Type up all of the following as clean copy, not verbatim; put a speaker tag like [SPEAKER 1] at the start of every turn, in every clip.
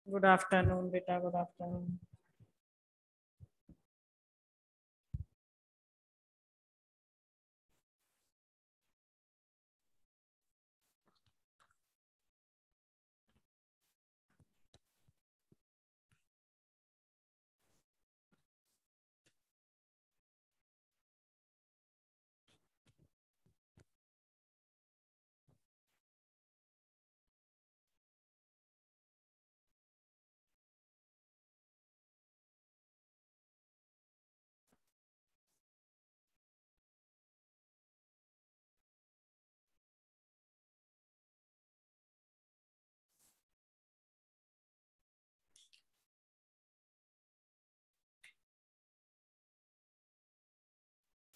[SPEAKER 1] Good afternoon बेटा, good afternoon.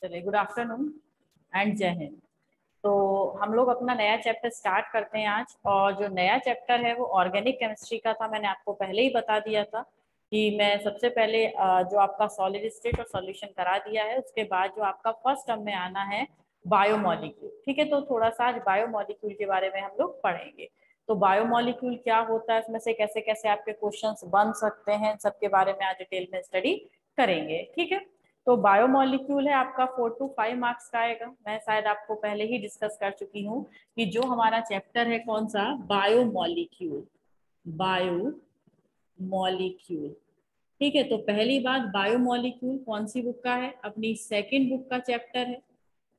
[SPEAKER 1] चलिए, good afternoon and जय हिंद। तो हम लोग अपना नया चैप्टर स्टार्ट करते हैं आज। और जो नया चैप्टर है वो ऑर्गेनिक केमिस्ट्री का था। मैंने आपको पहले ही बता दिया था कि मैं सबसे पहले जो आपका सॉलिड स्टेट और सॉल्यूशन करा दिया है, उसके बाद जो आपका फर्स्ट टर्म में आना है बायोमोलिक्यूल। ठीक है, तो थोड़ा सा आज बायोमोलिक्यूल के बारे में हम लोग पढ़ेंगे। तो बायोमोलिक्यूल क्या होता है, उसमें से कैसे कैसे आपके क्वेश्चंस बन सकते हैं, सबके बारे में आज डिटेल में स्टडी करेंगे। ठीक है, तो बायोमोलिक्यूल है आपका 4 to 5 मार्क्स का आएगा। मैं शायद आपको पहले ही डिस्कस कर चुकी हूँ कि जो हमारा चैप्टर है कौन सा, बायोमोलिक्यूल। बायोमोलिक्यूल, ठीक है। तो पहली बात, बायोमोलिक्यूल कौन सी बुक का है, अपनी सेकंड बुक का चैप्टर है।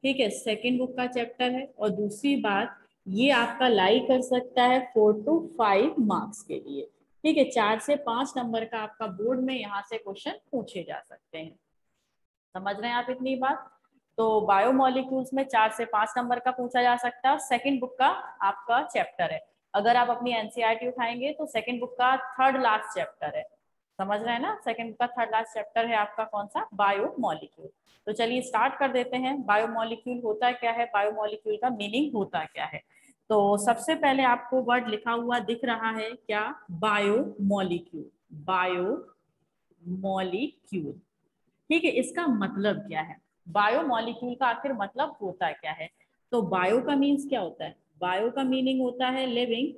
[SPEAKER 1] ठीक है, सेकंड बुक का चैप्टर है। और दूसरी बात, ये आपका लाई कर सकता है 4 to 5 मार्क्स के लिए। ठीक है, 4 से 5 नंबर का आपका बोर्ड में यहाँ से क्वेश्चन पूछे जा सकते हैं। समझ रहे हैं आप इतनी बात? तो बायोमोलिक्यूल्स में 4 से 5 नंबर का पूछा जा सकता है। सेकंड बुक का आपका चैप्टर है। अगर आप अपनी एनसीईआरटी उठाएंगे तो सेकंड बुक का थर्ड लास्ट चैप्टर है। समझ रहे हैं ना? सेकंड बुक का थर्ड लास्ट चैप्टर है आपका कौन सा, बायोमोलिक्यूल। तो चलिए स्टार्ट कर देते हैं। बायोमोलिक्यूल होता क्या है, बायोमोलिक्यूल का मीनिंग होता क्या है। तो सबसे पहले आपको वर्ड लिखा हुआ दिख रहा है क्या, बायोमोलिक्यूल। बायोमोलिक्यूल, ठीक है। इसका मतलब क्या है, बायोमोलिक्यूल का आखिर मतलब होता क्या है? तो बायो का मीन्स क्या होता है, बायो का मीनिंग होता है लिविंग।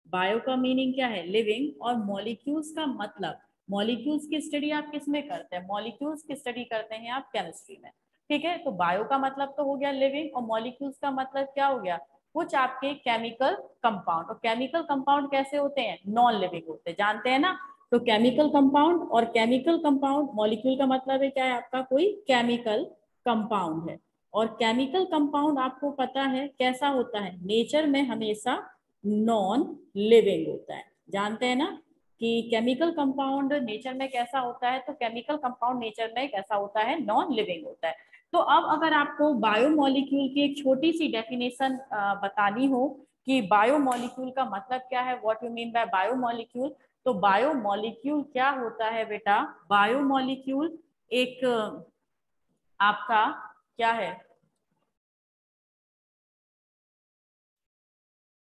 [SPEAKER 1] बायो का मीनिंग क्या है, लिविंग। और मॉलिक्यूल्स का मतलब, मॉलिक्यूल्स की स्टडी आप किस में करते हैं, मॉलिक्यूल्स की स्टडी करते हैं आप केमिस्ट्री में। ठीक है, तो बायो का मतलब तो हो गया लिविंग, और मॉलिक्यूल्स का मतलब क्या हो गया, कुछ आपके केमिकल कंपाउंड। और केमिकल कंपाउंड कैसे होते हैं, नॉन लिविंग होते हैं, जानते हैं ना। तो केमिकल कंपाउंड, और केमिकल कंपाउंड मॉलिक्यूल का मतलब है क्या है आपका, कोई केमिकल कंपाउंड है। और केमिकल कंपाउंड आपको पता है कैसा होता है, नेचर में हमेशा नॉन लिविंग होता है। जानते हैं ना कि केमिकल कंपाउंड नेचर में कैसा होता है, तो केमिकल कंपाउंड नेचर में कैसा होता है, नॉन लिविंग होता है। तो अब अगर आपको बायोमोलिक्यूल की एक छोटी सी डेफिनेशन बतानी हो कि बायोमोलिक्यूल का मतलब क्या है, what you mean by biomolecule. तो बायोमोलिक्यूल क्या होता है बेटा, बायोमोलिक्यूल एक आपका क्या है,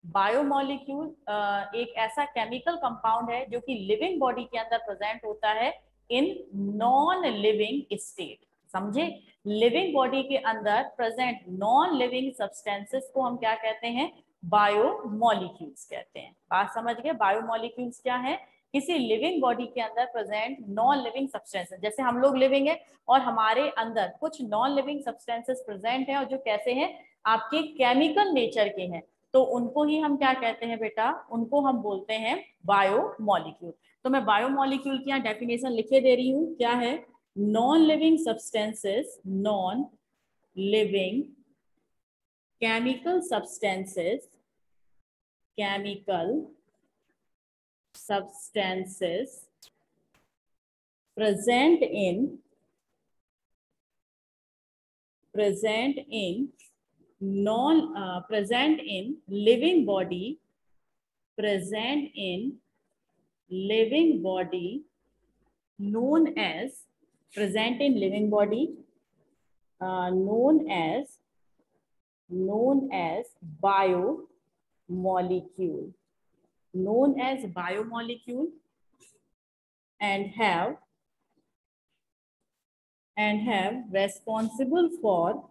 [SPEAKER 1] बायोमोलिक्यूल एक ऐसा केमिकल कंपाउंड है जो कि लिविंग बॉडी के अंदर प्रेजेंट होता है इन नॉन लिविंग स्टेट। समझे, लिविंग बॉडी के अंदर प्रेजेंट नॉन लिविंग सब्सटेंसेस को हम क्या कहते हैं, बायोमोलिक्यूल्स कहते हैं। बात समझ गए, बायोमोलिक्यूल्स क्या है, किसी लिविंग बॉडी के अंदर प्रेजेंट नॉन लिविंग सब्सटेंसेस। जैसे हम लोग लिविंग है और हमारे अंदर कुछ नॉन लिविंग सब्सटेंसेस प्रेजेंट है, और जो कैसे हैं, आपके केमिकल नेचर के हैं। तो उनको ही हम क्या कहते हैं बेटा, उनको हम बोलते हैं बायोमोलिक्यूल। तो मैं बायोमोलिक्यूल की यहाँ डेफिनेशन लिखे दे रही हूँ, क्या है, non living substances, non living chemical substances, chemical substances present in present in living body, present in living body known as, present in living body known as biomolecule, known as biomolecule, and have responsible for,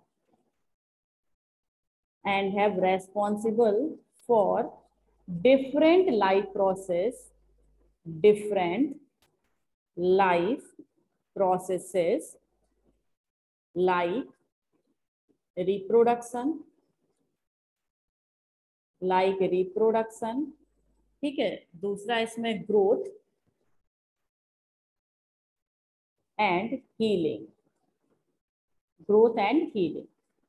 [SPEAKER 1] different life process, different life processes like reproduction, ठीक है। दूसरा इसमें growth and healing, growth and healing.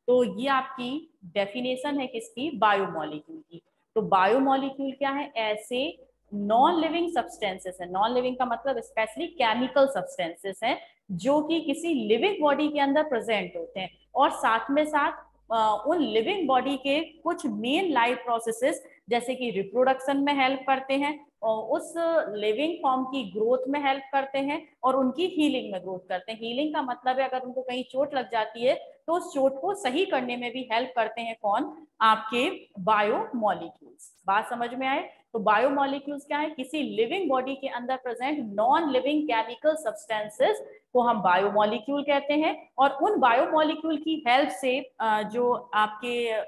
[SPEAKER 1] तो ये आपकी definition है किसकी, biomolecule की। तो बायोमोलिक्यूल क्या है, ऐसे नॉन लिविंग सब्सटेंसेस है, नॉन लिविंग का मतलब स्पेशली केमिकल सब्सटेंसेस हैं जो कि किसी लिविंग बॉडी के अंदर प्रेजेंट होते हैं, और साथ में साथ उन लिविंग बॉडी के कुछ मेन लाइफ प्रोसेसेस जैसे कि रिप्रोडक्शन में हेल्प करते हैं, और उस लिविंग फॉर्म की ग्रोथ में हेल्प करते हैं, और उनकी हीलिंग में ग्रोथ करते हैं। हीलिंग का मतलब है अगर उनको कहीं चोट लग जाती है तो उस चोट को सही करने में भी हेल्प करते हैं कौन, आपके बायोमोलिक्यूल्स। बात समझ में आए। तो बायोमोलिक्यूल्स क्या है, किसी लिविंग बॉडी के अंदर present non living chemical substances को हम बायोमोलिक्यूल कहते हैं, और उन बायोमोलिक्यूल की हेल्प से जो आपके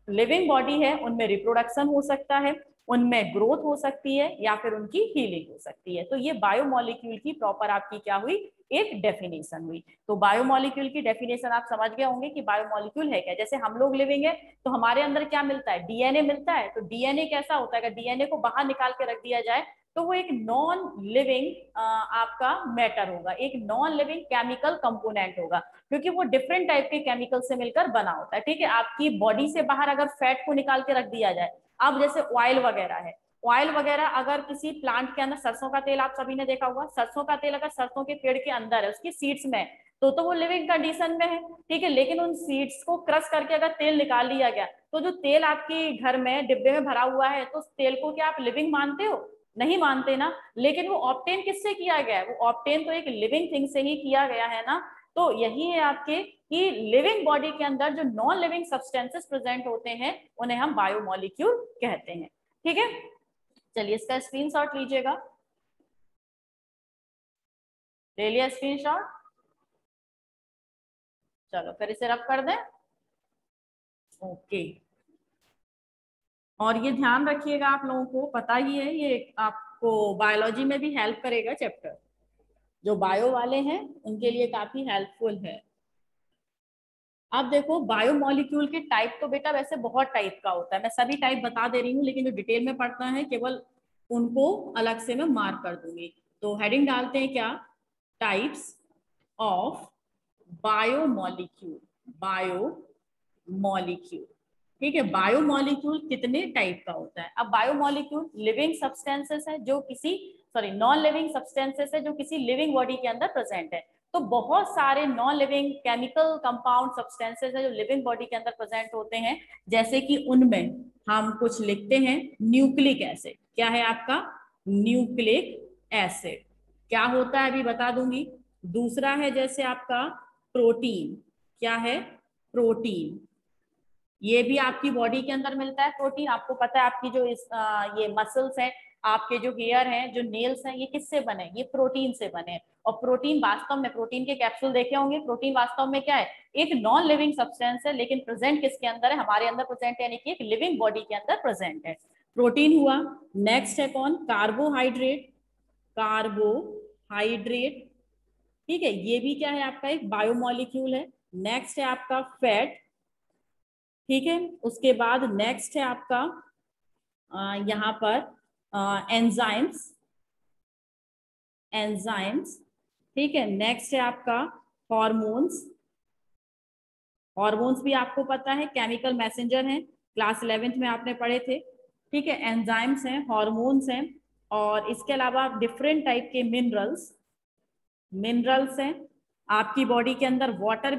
[SPEAKER 1] लिविंग बॉडी है उनमें रिप्रोडक्शन हो सकता है, उनमें ग्रोथ हो सकती है, या फिर उनकी हीलिंग हो सकती है। तो ये बायोमोलिक्यूल की प्रॉपर आपकी क्या हुई, एक डेफिनेशन हुई। तो बायोमोलिक्यूल की डेफिनेशन आप समझ गए होंगे कि बायोमोलिक्यूल है क्या। जैसे हम लोग लिविंग है तो हमारे अंदर क्या मिलता है, डीएनए मिलता है। तो डीएनए कैसा होता है, अगर डीएनए को बाहर निकाल के रख दिया जाए तो वो एक नॉन लिविंग आपका मैटर होगा, एक नॉन लिविंग केमिकल कंपोनेंट होगा, क्योंकि वो डिफरेंट टाइप के केमिकल से मिलकर बना होता है। ठीक है, आपकी बॉडी से बाहर अगर फैट को निकाल के रख दिया जाए, अब जैसे ऑयल वगैरह है, ऑयल वगैरह अगर किसी प्लांट के अंदर, सरसों का तेल आप सभी ने देखा होगा, सरसों का तेल अगर सरसों के पेड़ के अंदर है, उसकी सीड्स में, तो वो लिविंग कंडीशन में है। ठीक है, लेकिन उन सीड्स को क्रश करके अगर तेल निकाल लिया गया, तो जो तेल आपके घर में डिब्बे में भरा हुआ है, तो उस तेल को क्या आप लिविंग मानते हो, नहीं मानते ना। लेकिन वो ऑब्टेन किससे किया गया है, वो ऑब्टेन तो एक लिविंग थिंग से ही किया गया है ना। तो यही है आपके कि लिविंग बॉडी के अंदर जो नॉन लिविंग सब्सटेंसेस प्रेजेंट होते हैं उन्हें हम बायोमोलिक्यूल कहते हैं। ठीक है, चलिए इसका स्क्रीनशॉट लीजिएगा, ले लिया स्क्रीनशॉट, चलो फिर इसे रब कर दें। ओके, और ये ध्यान रखिएगा, आप लोगों को पता ही है, ये आपको बायोलॉजी में भी हेल्प करेगा चैप्टर, जो बायो वाले हैं उनके लिए काफी हेल्पफुल है। अब देखो बायोमोलिक्यूल के टाइप तो बेटा वैसे बहुत टाइप का होता है, मैं सभी टाइप बता दे रही हूँ, लेकिन जो डिटेल में पढ़ना है केवल उनको अलग से मैं मार्क कर दूंगी। तो हेडिंग डालते हैं क्या, टाइप्स ऑफ बायोमोलिक्यूल, बायोमोलिक्यूल। ठीक है, बायोमोलिक्यूल कितने टाइप का होता है। अब बायोमोलिक्यूल लिविंग सब्सटेंसेस है जो किसी, सॉरी नॉन लिविंग सब्सटेंसेस है जो किसी लिविंग बॉडी के अंदर प्रेजेंट है। तो बहुत सारे non living chemical compound substances है जो लिविंग बॉडी के अंदर प्रेजेंट होते हैं, जैसे कि उनमें हम कुछ लिखते हैं, न्यूक्लिक एसिड, क्या है आपका, न्यूक्लिक एसिड क्या होता है अभी बता दूंगी। दूसरा है जैसे आपका प्रोटीन, क्या है, प्रोटीन, ये भी आपकी बॉडी के अंदर मिलता है प्रोटीन। आपको पता है आपकी जो ये मसल्स हैं, आपके जो हेयर हैं, जो नेल्स हैं, ये किससे बने, ये प्रोटीन से बने। और प्रोटीन वास्तव में, प्रोटीन के कैप्सूल देखे होंगे, प्रोटीन वास्तव में क्या है, एक नॉन लिविंग सब्सटेंस है, लेकिन प्रेजेंट किसके अंदर है, हमारे अंदर प्रेजेंट है, यानी कि एक लिविंग बॉडी के अंदर प्रेजेंट है, प्रोटीन हुआ। नेक्स्ट है कौन, कार्बोहाइड्रेट, कार्बोहाइड्रेट, ठीक है, ये भी क्या है आपका एक बायोमोलिक्यूल है। नेक्स्ट है आपका फैट, ठीक है, उसके बाद नेक्स्ट है आपका यहाँ पर एंजाइम्स, एंजाइम्स, ठीक है। नेक्स्ट है आपका हॉर्मोन्स, हॉर्मोन्स भी आपको पता है केमिकल मैसेंजर हैं, क्लास 11th में आपने पढ़े थे। ठीक है, एंजाइम्स हैं, हॉर्मोन्स हैं, और इसके अलावा डिफरेंट टाइप के मिनरल्स, मिनरल्स हैं। आपकी बॉडी के अंदर वाटर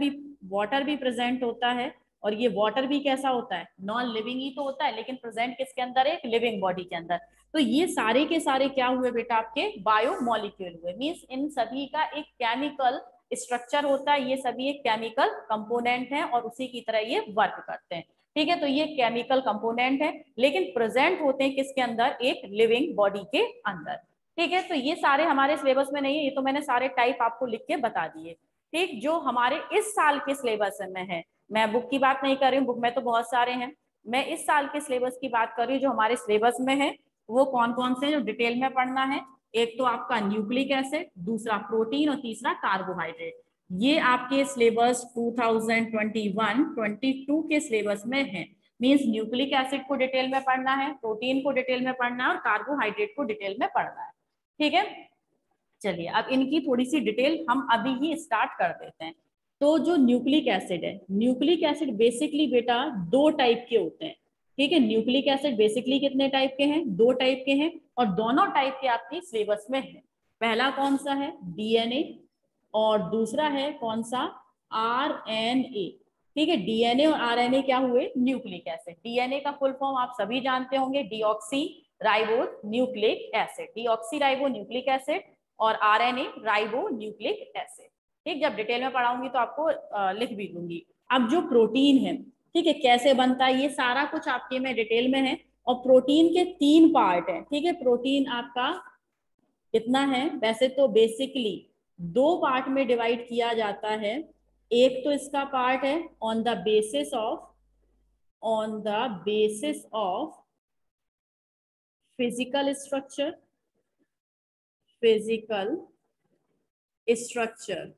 [SPEAKER 1] भी प्रेजेंट होता है, और ये वाटर भी कैसा होता है, नॉन लिविंग ही तो होता है, लेकिन प्रेजेंट किसके अंदर है, एक लिविंग बॉडी के अंदर। तो ये सारे के सारे क्या हुए बेटा, आपके बायोमोलिक्यूल हुए। मींस इन सभी का एक केमिकल स्ट्रक्चर होता है, ये सभी एक केमिकल कंपोनेंट है और उसी की तरह ये वर्क करते हैं। ठीक है, तो ये केमिकल कंपोनेंट है, लेकिन प्रेजेंट होते हैं किसके अंदर, एक लिविंग बॉडी के अंदर। ठीक है, तो ये सारे हमारे सिलेबस में नहीं है, ये तो मैंने सारे टाइप आपको लिख के बता दिए। ठीक, जो हमारे इस साल के सिलेबस में है, मैं बुक की बात नहीं कर रही हूँ, बुक में तो बहुत सारे हैं, मैं इस साल के सिलेबस की बात कर रही हूँ जो हमारे सिलेबस में है, वो कौन कौन से जो डिटेल में पढ़ना है? एक तो आपका न्यूक्लिक एसिड, दूसरा प्रोटीन और तीसरा कार्बोहाइड्रेट। ये आपके सिलेबस 2021-22 के सिलेबस में है। मींस न्यूक्लिक एसिड को डिटेल में पढ़ना है, प्रोटीन को डिटेल में पढ़ना है और कार्बोहाइड्रेट को डिटेल में पढ़ना है। ठीक है, चलिए अब इनकी थोड़ी सी डिटेल हम अभी ही स्टार्ट कर देते हैं। तो जो न्यूक्लिक एसिड है, न्यूक्लिक एसिड बेसिकली बेटा दो टाइप के होते हैं। ठीक है, न्यूक्लिक एसिड बेसिकली कितने टाइप के हैं? दो टाइप के हैं, और दोनों टाइप के आपके सिलेबस में है। पहला कौन सा है? डीएनए, और दूसरा है कौन सा? आरएनए। ठीक है, डीएनए और आरएनए क्या हुए? Nucleic acid. डीएनए का फुल फॉर्म आप सभी जानते होंगे, deoxy ribo nucleic acid, deoxy ribo nucleic acid, और आरएनए राइबो न्यूक्लिक एसिड। ठीक, जब डिटेल में पढ़ाऊंगी तो आपको लिख भी दूंगी। अब जो प्रोटीन है, ठीक है, कैसे बनता है ये सारा कुछ आपके में डिटेल में है। और प्रोटीन के तीन पार्ट है। ठीक है, प्रोटीन आपका कितना है? वैसे तो बेसिकली दो पार्ट में डिवाइड किया जाता है। एक तो इसका पार्ट है on the basis of physical structure,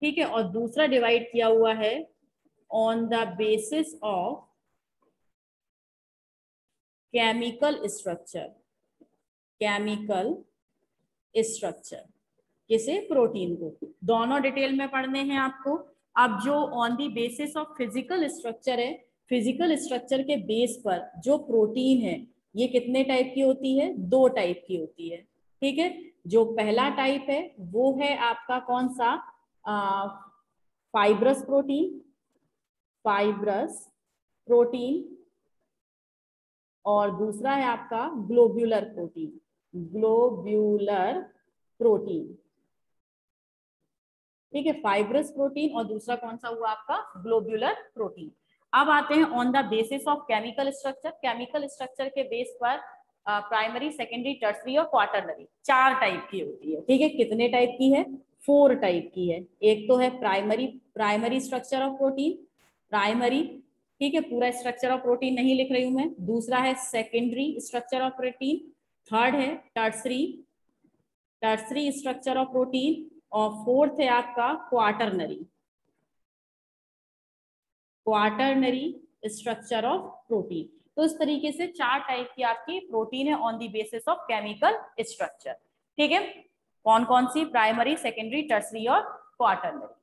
[SPEAKER 1] ठीक है, और दूसरा डिवाइड किया हुआ है on the basis of chemical structure, किसे? प्रोटीन को। दोनों डिटेल में पढ़ने हैं आपको। अब जो on the basis of physical structure है, फिजिकल स्ट्रक्चर के बेस पर जो प्रोटीन है ये कितने टाइप की होती है? दो टाइप की होती है। ठीक है, जो पहला टाइप है वो है आपका कौन सा? फाइब्रस प्रोटीन, और दूसरा है आपका ग्लोब्यूलर प्रोटीन। ठीक है, फाइब्रस प्रोटीन और दूसरा कौन सा हुआ आपका? Globular protein. अब आते हैं on the basis of chemical structure. Chemical structure के बेस पर प्राइमरी, सेकेंडरी, टर्सरी और क्वाटरनरी चार टाइप की होती है। ठीक है, कितने टाइप की है? 4 टाइप की है। एक तो है primary structure of protein, primary. ठीक है, पूरा स्ट्रक्चर ऑफ प्रोटीन नहीं लिख रही हूं मैं। दूसरा है secondary structure of protein, third है टर्सरी स्ट्रक्चर ऑफ प्रोटीन, और फोर्थ है आपका क्वाटरनरी स्ट्रक्चर ऑफ प्रोटीन। तो इस तरीके से चार टाइप की आपकी प्रोटीन है on the basis of chemical structure. ठीक है, कौन कौन सी? प्राइमरी, सेकेंडरी, टर्सरी और क्वाटरनरी।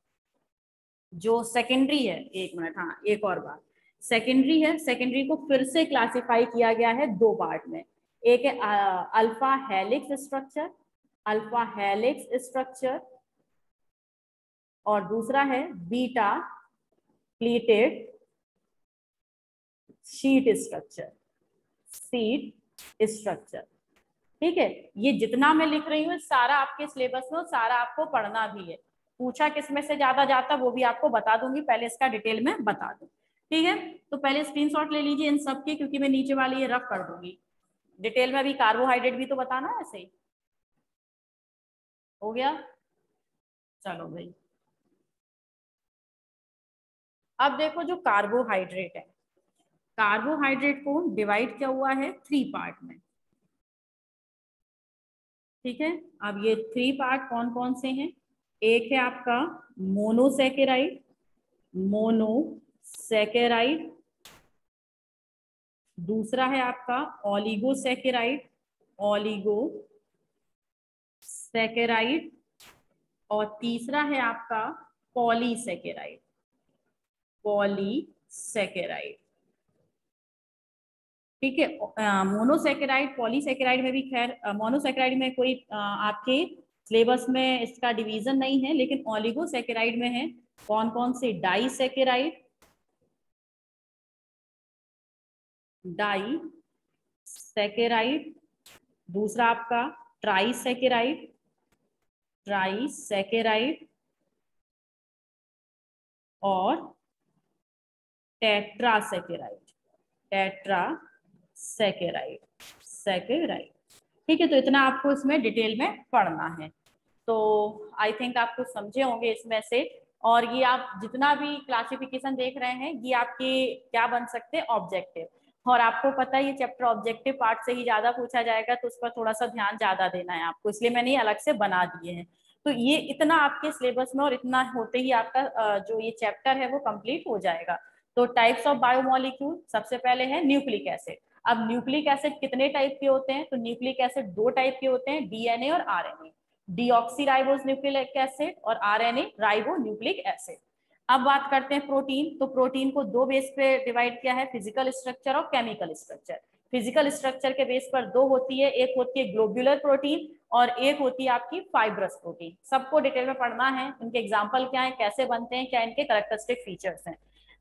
[SPEAKER 1] जो सेकेंडरी है, एक मिनट, हाँ एक और बात, सेकेंडरी है, सेकेंडरी को फिर से क्लासिफाई किया गया है दो पार्ट में। एक है अल्फा हेलिक्स स्ट्रक्चर, और दूसरा है बीटा प्लीटेड शीट स्ट्रक्चर। ठीक है, ये जितना मैं लिख रही हूँ सारा आपके सिलेबस में, सारा आपको पढ़ना भी है। पूछा किसमें से ज्यादा जाता वो भी आपको बता दूंगी, पहले इसका डिटेल में बता दूं। ठीक है, तो पहले स्क्रीनशॉट ले लीजिए इन सब के, क्योंकि मैं नीचे वाली ये रफ कर दूंगी। डिटेल में भी कार्बोहाइड्रेट भी तो बताना है, ऐसे ही हो गया। चलो भाई, अब देखो जो कार्बोहाइड्रेट है, कार्बोहाइड्रेट को डिवाइड किया हुआ है 3 पार्ट में। ठीक है, अब ये 3 पार्ट कौन कौन से हैं? एक है आपका मोनोसैकेराइड, दूसरा है आपका ओलिगोसैकेराइड, और तीसरा है आपका पॉलीसैकेराइड। ठीक है, मोनोसैकेराइड, पॉलीसैकेराइड में भी खैर मोनोसैकेराइड में कोई आपके सिलेबस में इसका डिवीजन नहीं है, लेकिन ओलिगोसैकेराइड में है कौन कौन से? डाइसैकेराइड, दूसरा आपका ट्राइसैकेराइड और टेट्रासैकेराइड। ठीक है, तो इतना आपको इसमें डिटेल में पढ़ना है। तो आई थिंक आप कुछ समझे होंगे इसमें से। और ये आप जितना भी क्लासिफिकेशन देख रहे हैं ये आपके क्या बन सकते हैं? ऑब्जेक्टिव। और आपको पता है ये चैप्टर ऑब्जेक्टिव पार्ट से ही ज्यादा पूछा जाएगा, तो उस पर थोड़ा सा ध्यान ज्यादा देना है आपको, इसलिए मैंने ये अलग से बना दिए हैं। तो ये इतना आपके सिलेबस में और इतना होते ही आपका जो ये चैप्टर है वो कंप्लीट हो जाएगा। तो टाइप्स ऑफ बायोमोलिक्यूल, सबसे पहले है न्यूक्लिक एसिड। अब न्यूक्लिक एसिड कितने टाइप के होते हैं? तो न्यूक्लिक एसिड दो टाइप के होते हैं, डीएनए और आरएनए। डीऑक्सीराइबोस न्यूक्लिक एसिड और आरएनए राइबो न्यूक्लिक एसिड। अब बात करते हैं प्रोटीन। तो प्रोटीन को दो बेस पे डिवाइड किया है, फिजिकल स्ट्रक्चर और केमिकल स्ट्रक्चर। फिजिकल स्ट्रक्चर के बेस पर दो होती है, एक होती है ग्लोब्यूलर प्रोटीन और एक होती है आपकी फाइब्रस प्रोटीन। सबको डिटेल में पढ़ना है, इनके एग्जाम्पल क्या है, कैसे बनते हैं, क्या इनके कैरेक्टरिस्टिक फीचर्स हैं।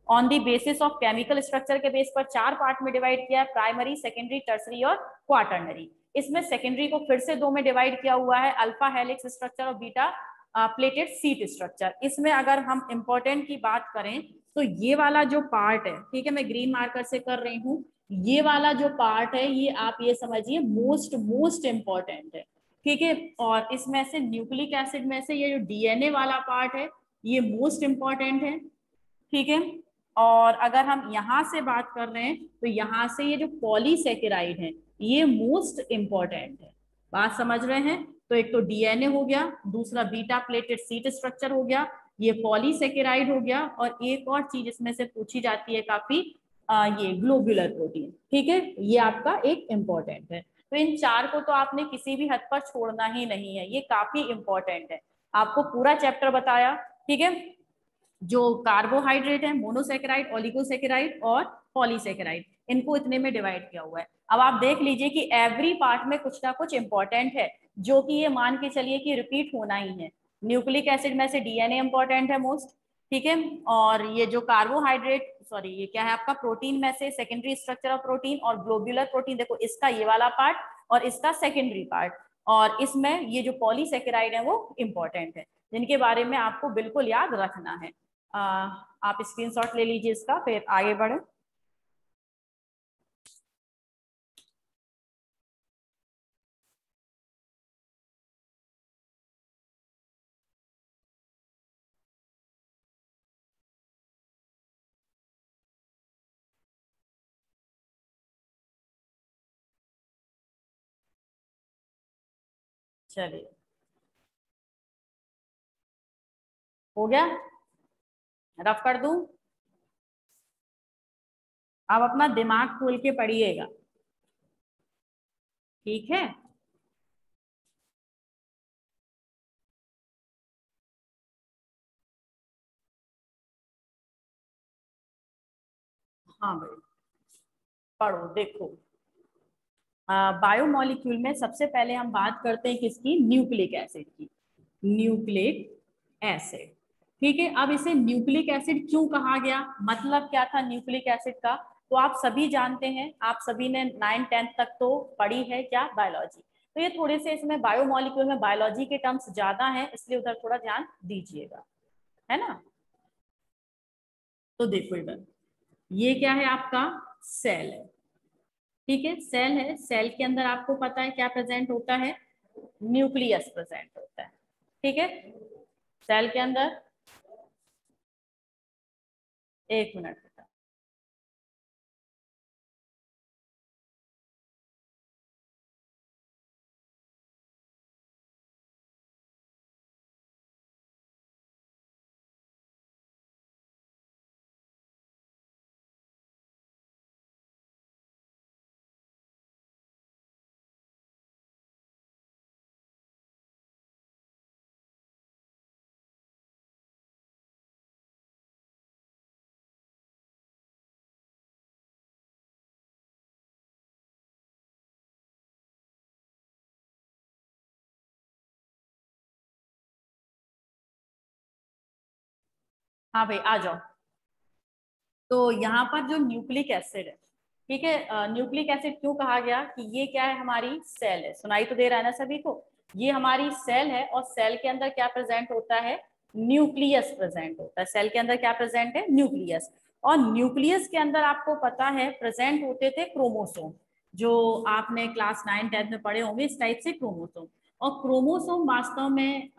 [SPEAKER 1] On the basis of chemical structure के बेस पर चार पार्ट में डिवाइड किया है, प्राइमरी, सेकेंडरी, टर्सरी और क्वाटरनरी। इसमें सेकेंडरी को फिर से दो में डिवाइड किया हुआ है, अल्फा हेलिक्स स्ट्रक्चर और बीटा प्लेटेड सीट स्ट्रक्चर। इसमें अगर हम इंपॉर्टेंट की बात करें तो ये वाला जो पार्ट है, ठीक है, मैं ग्रीन मार्कर से कर रही हूँ, ये वाला जो पार्ट है ये आप ये समझिए मोस्ट मोस्ट इंपॉर्टेंट है, ठीक है। और इसमें से न्यूक्लिक एसिड में से ये जो डीएनए वाला पार्ट है ये मोस्ट इंपॉर्टेंट है, ठीक है। और अगर हम यहाँ से बात कर रहे हैं तो यहाँ से ये जो पॉलीसेकेराइड है ये मोस्ट इंपॉर्टेंट है। बात समझ रहे हैं? तो एक तो डीएनए हो गया, दूसरा बीटा प्लेटेड सीट स्ट्रक्चर हो गया, ये पॉलीसेकेराइड हो गया, और एक और चीज इसमें से पूछी जाती है काफी, ये ग्लोबुलर प्रोटीन, ठीक है, ये आपका एक इंपॉर्टेंट है। तो इन चार को तो आपने किसी भी हद पर छोड़ना ही नहीं है, ये काफी इंपॉर्टेंट है। आपको पूरा चैप्टर बताया, ठीक है। जो कार्बोहाइड्रेट है, मोनोसेकेराइड, ओलिगोसेकेराइड और पॉलीसेकेराइड, इनको इतने में डिवाइड किया हुआ है। अब आप देख लीजिए कि एवरी पार्ट में कुछ ना कुछ इंपॉर्टेंट है, जो कि ये मान के चलिए कि रिपीट होना ही है। न्यूक्लिक एसिड में से डीएनए इंपॉर्टेंट है मोस्ट, ठीक है। और ये जो कार्बोहाइड्रेट, सॉरी ये क्या है आपका, प्रोटीन में से सेकेंडरी स्ट्रक्चर ऑफ प्रोटीन और ग्लोब्यूलर प्रोटीन, देखो इसका ये वाला पार्ट और इसका सेकेंडरी पार्ट, और इसमें ये जो पॉलीसेकेराइड है वो इंपॉर्टेंट है, जिनके बारे में आपको बिल्कुल याद रखना है। आप स्क्रीनशॉट ले लीजिए इसका, फिर आगे बढ़े। चलिए, हो गया, रफ कर दूं? आप अपना दिमाग खोल के पढ़िएगा, ठीक है। हाँ भाई, पढ़ो, देखो। बायोमोलिक्यूल में सबसे पहले हम बात करते हैं किसकी, न्यूक्लिक एसिड की। न्यूक्लिक एसिड, ठीक है। अब इसे न्यूक्लिक एसिड क्यों कहा गया, मतलब क्या था न्यूक्लिक एसिड का, तो आप सभी जानते हैं, आप सभी ने 9th-10th तक तो पढ़ी है क्या, बायोलॉजी। तो ये थोड़े से इसमें बायोमोलिक्यूल में बायोलॉजी के टर्म्स ज्यादा हैं, इसलिए उधर थोड़ा ध्यान दीजिएगा, है ना। तो देखो इधर, ये क्या है आपका, सेल है, ठीक है, सेल है। सेल के अंदर आपको पता है क्या प्रेजेंट होता है, न्यूक्लियस प्रेजेंट होता है, ठीक है। सेल के अंदर, एक मिनट बेटा, हाँ भाई आ जाओ। तो यहाँ पर जो न्यूक्लिक एसिड है, ठीक है, न्यूक्लिक एसिड क्यों कहा गया कि ये क्या है, हमारी सेल है, सुनाई तो दे रहा है ना सभी को, ये हमारी सेल है, और सेल के अंदर क्या प्रेजेंट होता है, न्यूक्लियस प्रेजेंट होता है। सेल के अंदर क्या प्रेजेंट है, न्यूक्लियस। और न्यूक्लियस के अंदर आपको पता है प्रेजेंट होते थे क्रोमोसोम, जो आपने क्लास 9th-10th में पढ़े होंगे, इस टाइप से क्रोमोसोम। और क्रोमोसोम वास्तव में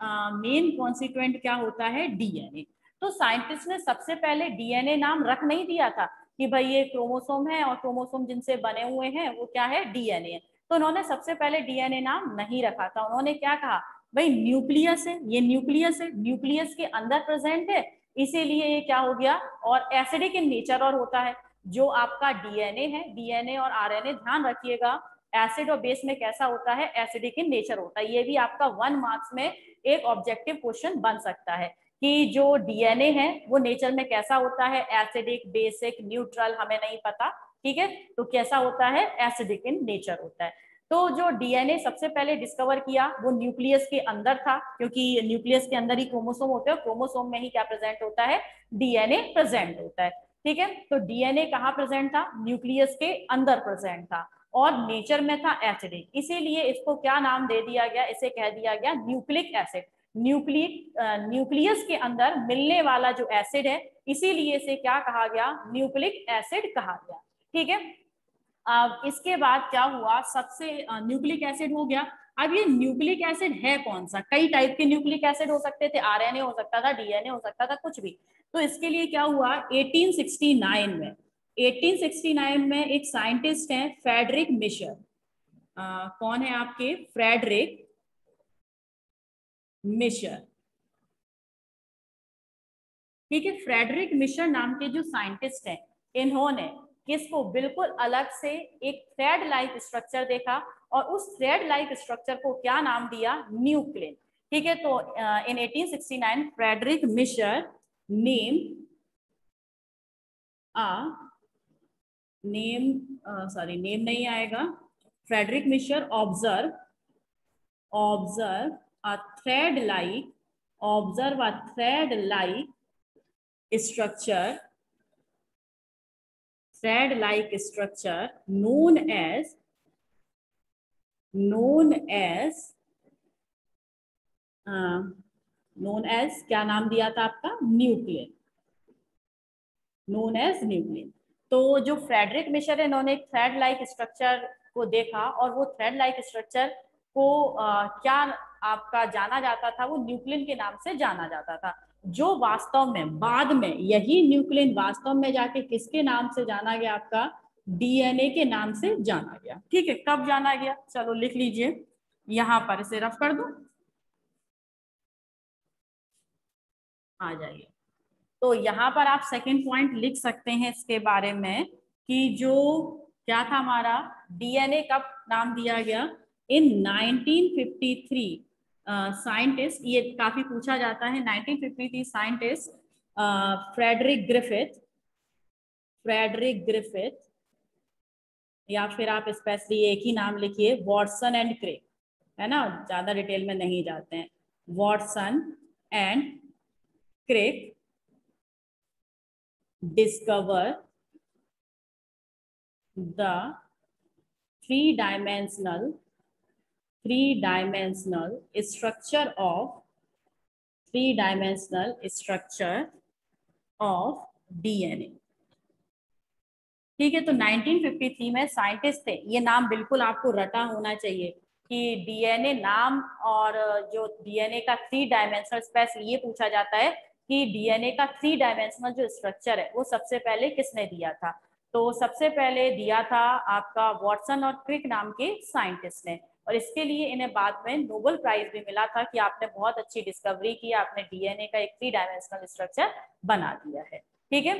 [SPEAKER 1] मेन कॉन्स्टिट्यूएंट क्या होता है, डीएनए। तो साइंटिस्ट ने सबसे पहले डीएनए नाम रख नहीं दिया था, कि भाई ये क्रोमोसोम है और क्रोमोसोम जिनसे बने हुए हैं वो क्या है, डीएनए। तो उन्होंने सबसे पहले डीएनए नाम नहीं रखा था, उन्होंने क्या कहा, भाई न्यूक्लियस है, ये न्यूक्लियस है, न्यूक्लियस के अंदर प्रेजेंट है, इसीलिए ये क्या हो गया, और एसिडिक इन नेचर और होता है। जो आपका डीएनए है, डीएनए और आरएनए, ध्यान रखिएगा एसिड और बेस में कैसा होता है, एसिडिक इन नेचर होता है। ये भी आपका 1 मार्क्स में एक ऑब्जेक्टिव क्वेश्चन बन सकता है कि जो डीएनए है वो नेचर में कैसा होता है, एसिडिक, बेसिक, न्यूट्रल, हमें नहीं पता, ठीक है, तो कैसा होता है, एसिडिक इन नेचर होता है। तो जो डीएनए सबसे पहले डिस्कवर किया वो न्यूक्लियस के अंदर था, क्योंकि न्यूक्लियस के अंदर ही क्रोमोसोम होते हैं, क्रोमोसोम में ही क्या प्रेजेंट होता है, डीएनए प्रेजेंट होता है, ठीक है। तो डीएनए कहाँ प्रेजेंट था, न्यूक्लियस के अंदर प्रेजेंट था और नेचर में था एसिडिक, इसीलिए इसको क्या नाम दे दिया गया, इसे कह दिया गया न्यूक्लिक एसिड। न्यूक्लियस के अंदर मिलने वाला जो एसिड है, इसीलिए इसे क्या कहा गया, न्यूक्लिक एसिड कहा गया, ठीक है। अब इसके बाद क्या हुआ, सबसे न्यूक्लिक एसिड हो गया। अब ये न्यूक्लिक एसिड है कौन सा, कई टाइप के न्यूक्लिक एसिड हो सकते थे, आरएनए हो सकता था, डीएनए हो सकता था, कुछ भी। तो इसके लिए क्या हुआ, 1869 में 1869 में एक साइंटिस्ट हैं फ्रेडरिक मिशर। कौन है आपके, फ्रेडरिक मिशर, ठीक है। फ्रेडरिक मिशर नाम के जो साइंटिस्ट हैं, इन्होंने किसको, बिल्कुल अलग से एक थ्रेड लाइक स्ट्रक्चर देखा और उस थ्रेड लाइक स्ट्रक्चर को क्या नाम दिया, न्यूक्लिन, ठीक है। तो in 1869 Friedrich Miescher name a name sorry name नहीं आएगा, Friedrich Miescher observe a thread like observe a thread like structure thread like structure known as क्या नाम दिया था आपका, न्यूक्लियन, नोन एज न्यूक्लियन। तो जो फ्रेडरिक मिशर है, इन्होंने एक थ्रेड लाइक स्ट्रक्चर को देखा और वो थ्रेड लाइक स्ट्रक्चर को क्या आपका जाना जाता था, वो न्यूक्लियन के नाम से जाना जाता था, जो वास्तव में बाद में यही न्यूक्लियन वास्तव में जाके किसके नाम से जाना गया, आपका डीएनए के नाम से जाना गया, ठीक है। कब जाना गया, चलो लिख लीजिए, यहां पर इसे रफ कर दो, आ जाइए। तो यहाँ पर आप सेकंड पॉइंट लिख सकते हैं इसके बारे में कि जो क्या था हमारा, डीएनए कब नाम दिया गया, इन 1953 साइंटिस्ट, ये काफी पूछा जाता है, 1953 साइंटिस्ट फ्रेडरिक ग्रिफिथ या फिर आप स्पेशली एक ही नाम लिखिए, वॉटसन एंड क्रिक, है ना, ज्यादा डिटेल में नहीं जाते हैं, Watson and Crick discover the three-dimensional structure of DNA, ठीक है। तो 1953 में साइंटिस्ट थे, ये नाम बिल्कुल आपको रटा होना चाहिए कि डीएनए नाम, और जो डीएनए का 3 डायमेंशनल, स्पेशली ये पूछा जाता है कि डीएनए का 3 डायमेंशनल जो स्ट्रक्चर है वो सबसे पहले किसने दिया था, तो सबसे पहले दिया था आपका वॉटसन और क्रिक नाम के साइंटिस्ट ने, और इसके लिए इन्हें बाद में नोबेल प्राइज भी मिला था कि आपने बहुत अच्छी डिस्कवरी की, आपने डीएनए का एक 3 डायमेंशनल स्ट्रक्चर बना दिया है, ठीक है।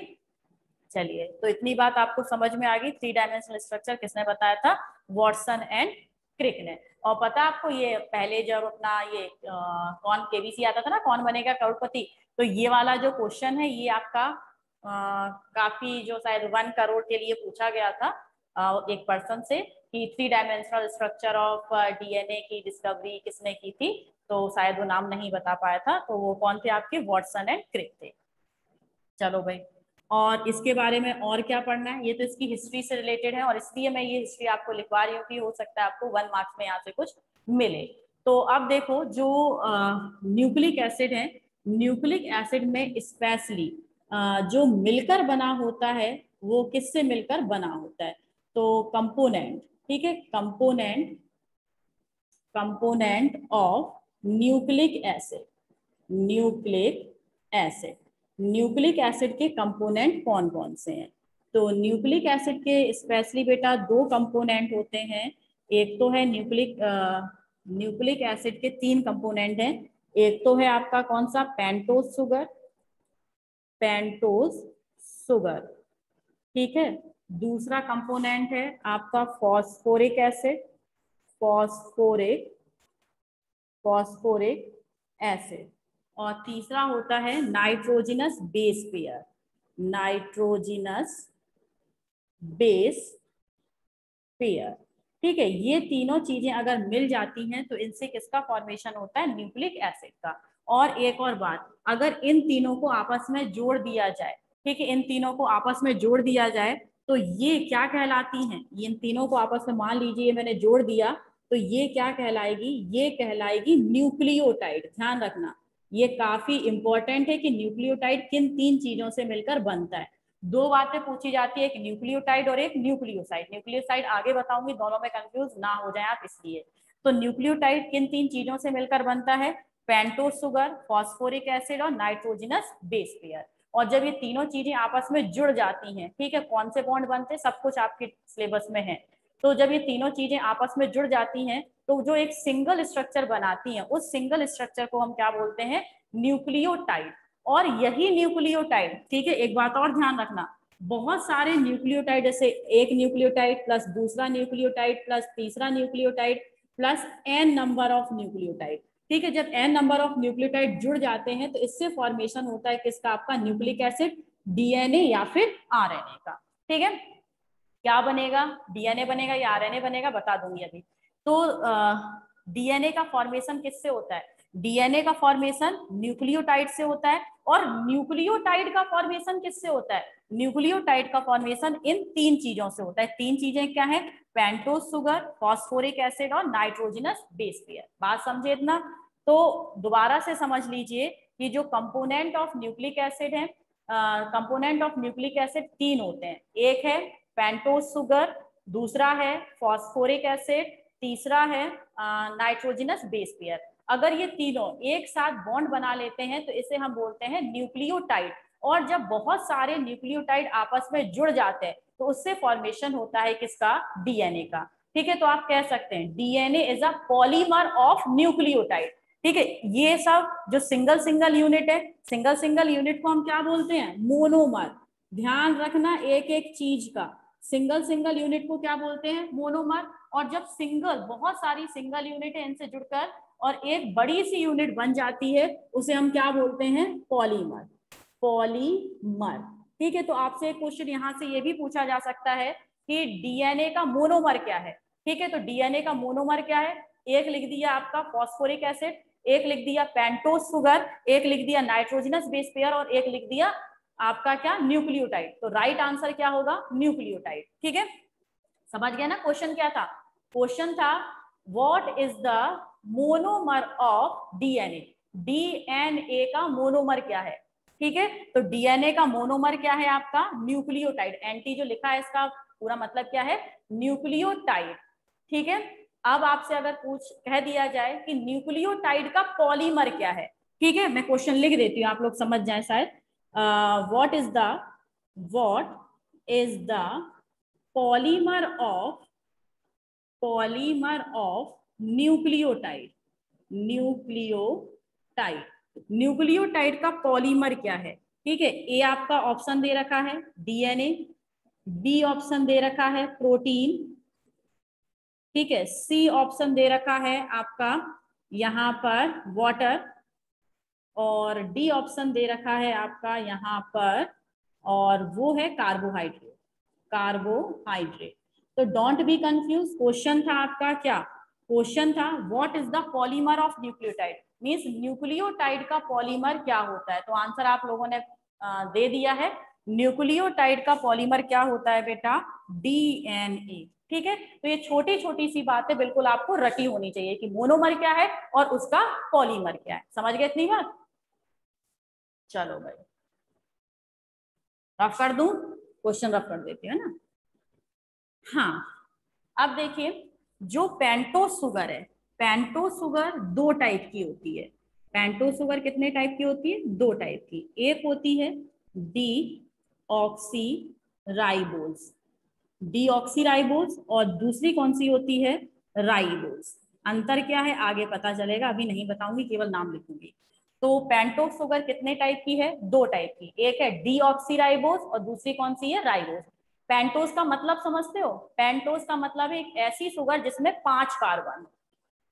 [SPEAKER 1] चलिए, तो इतनी बात आपको समझ में आ गई, 3 डायमेंशनल स्ट्रक्चर किसने बताया था, वॉटसन एंड क्रिक ने। और पता आपको, ये पहले जब अपना ये कौन केबीसी आता था ना, कौन बनेगा करोड़पति, तो ये वाला जो क्वेश्चन है ये आपका काफी जो शायद 1 करोड़ के लिए पूछा गया था एक पर्सन से कि 3 डायमेंशनल स्ट्रक्चर ऑफ डीएनए की डिस्कवरी किसने की थी, तो शायद वो नाम नहीं बता पाया था, तो वो कौन थे आपके, वॉटसन एंड क्रिक थे। चलो भाई, और इसके बारे में और क्या पढ़ना है, ये तो इसकी हिस्ट्री से रिलेटेड है और इसलिए मैं ये हिस्ट्री आपको लिखवा रही हूँ कि हो सकता है आपको 1 मार्क्स में यहाँ से कुछ मिले। तो अब देखो, जो न्यूक्लिक एसिड है, न्यूक्लिक एसिड में स्पेशली जो मिलकर बना होता है वो किससे मिलकर बना होता है, तो कंपोनेंट, ठीक है, component of nucleic acid, nucleic acid के कंपोनेंट कौन कौन से हैं, तो न्यूक्लिक एसिड के स्पेशली बेटा दो कंपोनेंट होते हैं। एक तो है न्यूक्लिक एसिड के तीन कंपोनेंट हैं। एक तो है आपका कौन सा, पेंटोज शुगर, पेंटोज शुगर, ठीक है। दूसरा कंपोनेंट है आपका phosphoric acid, phosphoric phosphoric acid. और तीसरा होता है nitrogenous base pair, nitrogenous base pair, ठीक है। ये तीनों चीजें अगर मिल जाती हैं तो इनसे किसका फॉर्मेशन होता है, न्यूक्लिक एसिड का। और एक और बात, अगर इन तीनों को आपस में जोड़ दिया जाए, ठीक है, इन तीनों को आपस में जोड़ दिया जाए तो ये क्या कहलाती हैं, इन तीनों को आपस में मान लीजिए मैंने जोड़ दिया तो ये क्या कहलाएगी, ये कहलाएगी न्यूक्लियोटाइड। ध्यान रखना ये काफी इंपॉर्टेंट है कि न्यूक्लियोटाइड किन तीन चीजों से मिलकर बनता है। दो बातें पूछी जाती है, एक न्यूक्लियोटाइड और एक न्यूक्लियोसाइड। न्यूक्लियोसाइड आगे बताऊंगी, दोनों में कंफ्यूज ना हो जाए आप इसलिए। तो न्यूक्लियोटाइड किन तीन चीजों से मिलकर बनता है, पेंटोज शुगर, फॉस्फोरिक एसिड और नाइट्रोजिनस बेस पेयर। और जब ये तीनों चीजें आपस में जुड़ जाती हैं, ठीक है, कौन से बॉन्ड बनते हैं सब कुछ आपके सिलेबस में है। तो जब ये तीनों चीजें आपस में जुड़ जाती हैं तो जो एक सिंगल स्ट्रक्चर बनाती हैं, उस सिंगल स्ट्रक्चर को हम क्या बोलते हैं, न्यूक्लियोटाइड। और यही न्यूक्लियोटाइड, ठीक है, एक बात और ध्यान रखना, बहुत सारे न्यूक्लियोटाइड, जैसे एक न्यूक्लियोटाइड प्लस दूसरा न्यूक्लियोटाइड प्लस तीसरा nucleotide plus n number of nucleotide, ठीक है। जब एन नंबर ऑफ न्यूक्लियोटाइड जुड़ जाते हैं तो इससे फॉर्मेशन होता है किसका, आपका न्यूक्लिक एसिड, डीएनए या फिर आरएनए का, ठीक है। क्या बनेगा, डीएनए बनेगा या आरएनए बनेगा, बता दूंगी अभी। तो डीएनए का फॉर्मेशन किससे होता है, डीएनए का फॉर्मेशन न्यूक्लियोटाइड से होता है। और न्यूक्लियोटाइड का फॉर्मेशन किससे होता है, न्यूक्लियोटाइड का फॉर्मेशन इन तीन चीजों से होता है। तीन चीजें क्या है, पेंटोज शुगर, फॉस्फोरिक एसिड और नाइट्रोजिनस बेस पेयर। बात समझे इतना। तो दोबारा से समझ लीजिए कि जो कंपोनेंट ऑफ न्यूक्लिक एसिड है, कंपोनेंट ऑफ न्यूक्लिक एसिड तीन होते हैं। एक है पेंटोज शुगर, दूसरा है फॉस्फोरिक एसिड, तीसरा है नाइट्रोजिनस बेस पेयर। अगर ये तीनों एक साथ बॉन्ड बना लेते हैं तो इसे हम बोलते हैं न्यूक्लियोटाइड। और जब बहुत सारे न्यूक्लियोटाइड आपस में जुड़ जाते हैं तो उससे फॉर्मेशन होता है किसका, डीएनए का, ठीक है। तो आप कह सकते हैं DNA is a polymer of nucleotide, ठीक है। ये सब जो सिंगल सिंगल यूनिट है, सिंगल सिंगल यूनिट को हम क्या बोलते हैं, मोनोमर। ध्यान रखना एक एक चीज का, सिंगल सिंगल यूनिट को क्या बोलते हैं, मोनोमर। और जब सिंगल, बहुत सारी सिंगल यूनिट है इनसे जुड़कर और एक बड़ी सी यूनिट बन जाती है, उसे हम क्या बोलते हैं, पॉलीमर, पॉलीमर, ठीक है। तो आपसे एक क्वेश्चन यहां से ये भी पूछा जा सकता है कि डीएनए का मोनोमर क्या है, ठीक है। तो डीएनए का मोनोमर क्या है, एक लिख दिया आपका फॉस्फोरिक एसिड, एक लिख दिया पेंटोज शुगर, एक लिख दिया नाइट्रोजिनस बेस पेयर और एक लिख दिया आपका क्या, न्यूक्लियोटाइड। तो राइट आंसर क्या होगा, न्यूक्लियोटाइड, ठीक है। समझ गया ना क्वेश्चन क्या था, क्वेश्चन था what is the monomer of DNA, DNA का मोनोमर क्या है, ठीक है। तो डीएनए का मोनोमर क्या है आपका, न्यूक्लियोटाइड। एंटी जो लिखा है इसका पूरा मतलब क्या है, न्यूक्लियोटाइड, ठीक है। अब आपसे अगर कह दिया जाए कि न्यूक्लियोटाइड का पॉलीमर क्या है, ठीक है, मैं क्वेश्चन लिख देती हूँ आप लोग समझ जाए शायद। What is the polymer of nucleotide, nucleotide का पॉलीमर क्या है, ठीक है। ए आपका ऑप्शन दे रखा है डीएनए, बी ऑप्शन दे रखा है प्रोटीन, ठीक है, सी ऑप्शन दे रखा है आपका यहाँ पर वाटर और डी ऑप्शन दे रखा है आपका यहाँ पर, और वो है कार्बोहाइड्रेट, कार्बोहाइड्रेट। तो डोंट बी कंफ्यूज, क्वेश्चन था आपका क्या, क्वेश्चन था what is the polymer of nucleotide, means nucleotide का पॉलीमर क्या होता है। तो आंसर आप लोगों ने दे दिया है, न्यूक्लियोटाइड का पॉलीमर क्या होता है बेटा, डीएनए, ठीक है। तो ये छोटी छोटी सी बातें बिल्कुल आपको रटी होनी चाहिए कि मोनोमर क्या है और उसका पॉलीमर क्या है। समझ गए इतनी बात, चलो भाई रफ कर दूं, क्वेश्चन रफ कर देती है ना। हाँ, अब देखिए जो पेंटोज शुगर है, पेंटोज शुगर दो टाइप की होती है। पेंटोज शुगर कितने टाइप की होती है, दो टाइप की। एक होती है डी ऑक्सी राइबोज, डीऑक्सीराइबोज, और दूसरी कौन सी होती है, राइबोज। अंतर क्या है आगे पता चलेगा, अभी नहीं बताऊंगी, केवल नाम लिखूंगी। तो पेंटोज शुगर कितने टाइप की है, 2 टाइप की, एक है डीऑक्सीराइबोज और दूसरी कौन सी है, राइबोज। पेंटोज का मतलब समझते हो, पेंटोज का मतलब है एक ऐसी शुगर जिसमें 5 कार्बन।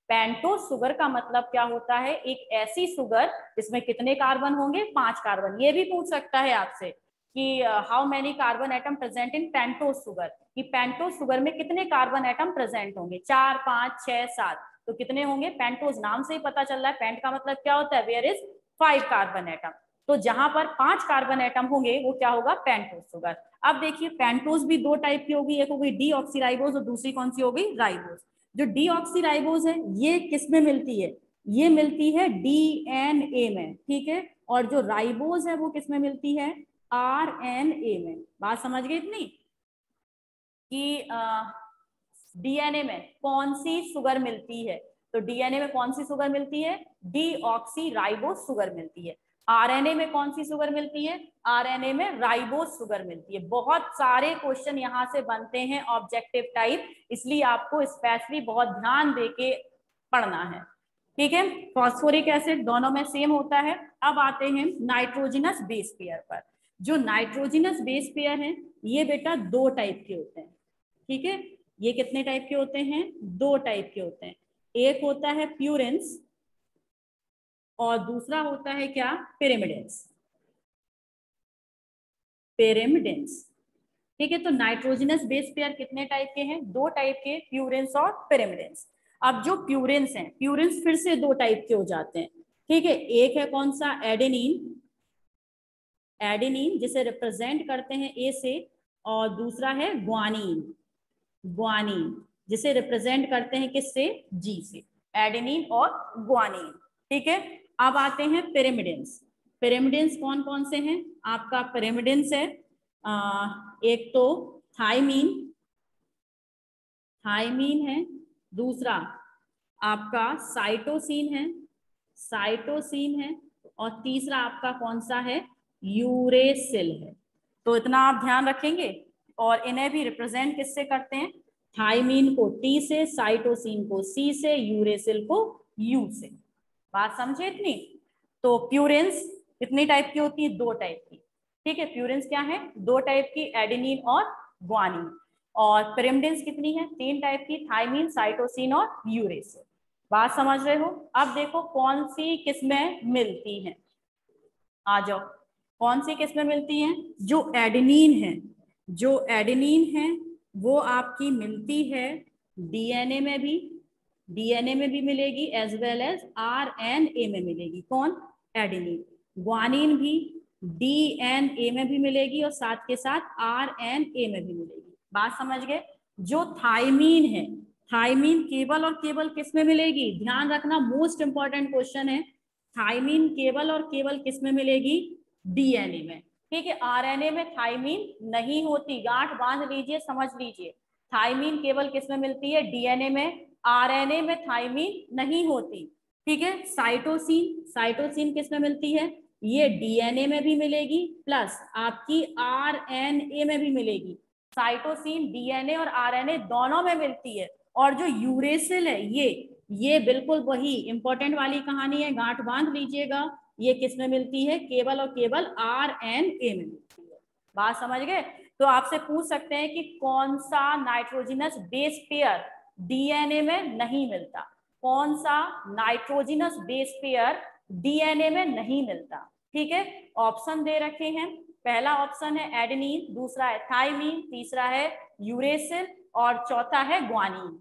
[SPEAKER 1] पेंटोज शुगर का मतलब क्या होता है, एक ऐसी शुगर जिसमें कितने कार्बन होंगे, 5 कार्बन। ये भी पूछ सकता है आपसे कि how many carbon atom present in pentose sugar, कि पेंटोज शुगर में कितने कार्बन एटम प्रेजेंट होंगे, 4, 5, 6, 7, तो कितने होंगे। पेंटोज नाम से ही पता चल रहा है, पेंट का मतलब क्या होता है, वेयर इज 5 कार्बन एटम। तो जहां पर 5 कार्बन एटम होंगे वो क्या होगा, पेंटोज शुगर। अब देखिए पेंटोज भी 2 टाइप की होगी, एक होगी डीऑक्सीराइबोज और दूसरी कौन सी होगी, राइबोज। जो डीऑक्सीराइबोज है ये किस में मिलती है, ये मिलती है डीएनए में, ठीक है। और जो राइबोज है वो किस में मिलती है, आरएनए में। बात समझ गए इतनी, कि डीएनए में कौन सी शुगर मिलती है, तो डीएनए में कौन सी शुगर मिलती है, डीऑक्सीराइबोज शुगर मिलती है। आरएनए में कौन सी शुगर मिलती है, आरएनए में राइबोज शुगर मिलती है। बहुत सारे क्वेश्चन यहाँ से बनते हैं ऑब्जेक्टिव टाइप, इसलिए आपको स्पेशली बहुत ध्यान देके पढ़ना है, ठीक है। फॉस्फोरिक एसिड दोनों में सेम होता है। अब आते हैं नाइट्रोजनस बेस पेयर पर। जो नाइट्रोजनस बेस पेयर है ये बेटा 2 टाइप के होते हैं, ठीक है। ये कितने टाइप के होते हैं, 2 टाइप के होते हैं। एक होता है प्यूरेंस और दूसरा होता है क्या, पिरिमिडेंस, पिरिमिडेंस, ठीक है। तो नाइट्रोजनस बेस पेयर कितने टाइप के हैं, 2 टाइप के, प्यूरेंस और पिरिमिडेंस। अब जो प्यूरेंस हैं, प्यूरेंस फिर से 2 टाइप के हो जाते हैं, ठीक है। एक है कौन सा, एडेनिन, एडेनिन जिसे रिप्रेजेंट करते हैं ए से, और दूसरा है ग्वानिन, ग्वानिन जिसे रिप्रेजेंट करते हैं किससे, जी से, एडेनिन और ग्वानिन, ठीक है। अब आते हैं पिरिमिडेंस। पिरिमिडेंस कौन कौन से हैं, आपका पिरिमिडेंस है एक तो थाइमीन, थाइमीन है, दूसरा आपका साइटोसिन है, साइटोसिन है, और तीसरा आपका कौन सा है, यूरेसिल है। तो इतना आप ध्यान रखेंगे, और इन्हें भी रिप्रेजेंट किससे करते हैं, थाइमीन को टी से, साइटोसिन को सी से, यूरेसिल को यू से। बात समझे इतनी। तो प्यूरेंस कितनी टाइप की होती है, 2 टाइप की, ठीक है। प्यूरेंस क्या है, 2 टाइप की, एडेनिन और ग्वानिन। और पिरिमिडेंस कितनी है, 3 टाइप की, थाइमीन, साइटोसिन और यूरेसिल। बात समझ रहे हो। अब देखो कौन सी किस्में मिलती हैं, आ जाओ, कौन सी किस्में मिलती हैं, जो एडेनिन है, जो एडेनिन है वो आपकी मिलती है डीएनए में भी, डीएनए में भी मिलेगी, एज वेल एज आरएनए में मिलेगी, कौन, एडेनिन। ग्वानिन भी डीएनए में भी मिलेगी और साथ के साथ आरएनए में भी मिलेगी। बात समझ गए। जो थाइमीन है, थाइमीन केवल और केवल किस में मिलेगी, ध्यान रखना, मोस्ट इंपॉर्टेंट क्वेश्चन है। थाइमीन केवल और केवल किस में मिलेगी, डीएनए में, ठीक है। आरएनए में थाइमीन नहीं होती, गांठ बांध लीजिए, समझ लीजिए। थाइमीन केवल किस में मिलती है, डीएनए में, आरएनए में थाइमीन नहीं होती, ठीक है। साइटोसिन, साइटोसिन किस में मिलती है, ये डीएनए में भी मिलेगी प्लस आपकी आरएनए में भी मिलेगी। साइटोसिन डीएनए और आरएनए दोनों में मिलती है। और जो यूरेसिल है ये बिल्कुल वही इंपॉर्टेंट वाली कहानी है, गांठ बांध लीजिएगा। ये किस में मिलती है, केवल और केवल आरएनए में मिलती है। बात समझ गए। तो आपसे पूछ सकते हैं कि कौन सा नाइट्रोजनस बेस पेयर डीएनए में नहीं मिलता, कौन सा नाइट्रोजनस बेस पेयर डीएनए में नहीं मिलता, ठीक है। ऑप्शन दे रखे हैं, पहला ऑप्शन है एडेनिन, दूसरा है थाइमीन, तीसरा है यूरेसिल और चौथा है ग्वानिन,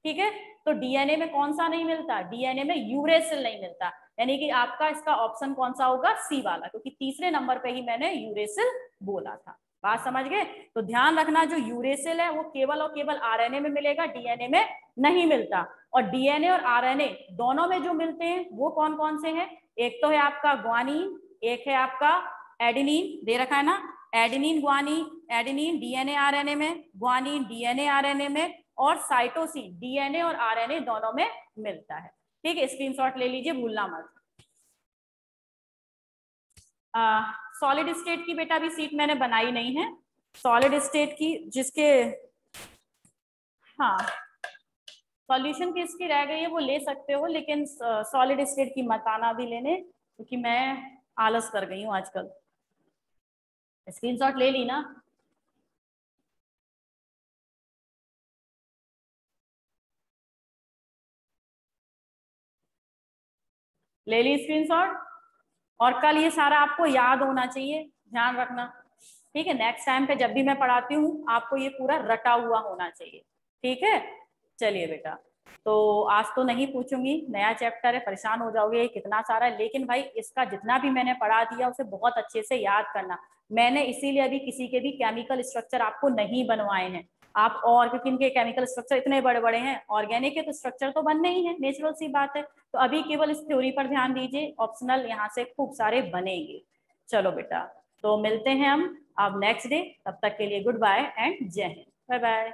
[SPEAKER 1] ठीक है। तो डीएनए में कौन सा नहीं मिलता, डीएनए में यूरेसिल नहीं मिलता, यानी कि आपका इसका ऑप्शन कौन सा होगा, सी वाला, क्योंकि तीसरे नंबर पे ही मैंने यूरेसिल बोला था। बात समझ गए। तो ध्यान रखना, जो यूरेसिल है वो केवल और केवल आरएनए में मिलेगा, डीएनए में नहीं मिलता। और डीएनए और आरएनए दोनों में जो मिलते हैं वो कौन कौन से हैं, एक तो है आपका ग्वानिन, एक है आपका एडेनिन, दे रखा है ना, adenine guanine, adenine DNA RNA में, ग्वानिन डीएनए आरएनए में, और साइटोसिन डीएनए और आरएनए दोनों में मिलता है, ठीक है। स्क्रीनशॉट ले लीजिए, भूलना मत। सॉलिड स्टेट की बेटा भी सीट मैंने बनाई नहीं है, सॉलिड स्टेट की जिसके, हाँ सॉल्यूशन किसकी रह गई है वो ले सकते हो, लेकिन सॉलिड स्टेट की मत आना भी लेने, क्योंकि मैं आलस कर गई हूँ आजकल। स्क्रीनशॉट ले ली ना? ले ली स्क्रीनशॉट? और कल ये सारा आपको याद होना चाहिए, ध्यान रखना। ठीक है, नेक्स्ट टाइम पे जब भी मैं पढ़ाती हूँ आपको ये पूरा रटा हुआ होना चाहिए। ठीक है, चलिए बेटा, तो आज तो नहीं पूछूंगी, नया चैप्टर है, परेशान हो जाओगे कितना सारा है, लेकिन भाई इसका जितना भी मैंने पढ़ा दिया उसे बहुत अच्छे से याद करना। मैंने इसीलिए अभी किसी के भी केमिकल स्ट्रक्चर आपको नहीं बनवाए हैं। आप और, क्योंकि इनके केमिकल स्ट्रक्चर इतने बड़े बड़े हैं, ऑर्गेनिक के तो स्ट्रक्चर तो बनने ही है, नेचुरल सी बात है। तो अभी केवल इस थ्योरी पर ध्यान दीजिए, ऑप्शनल यहाँ से खूब सारे बनेंगे। चलो बेटा, तो मिलते हैं हम अब नेक्स्ट डे, तब तक के लिए गुड बाय एंड जय हिंद, बाय बाय।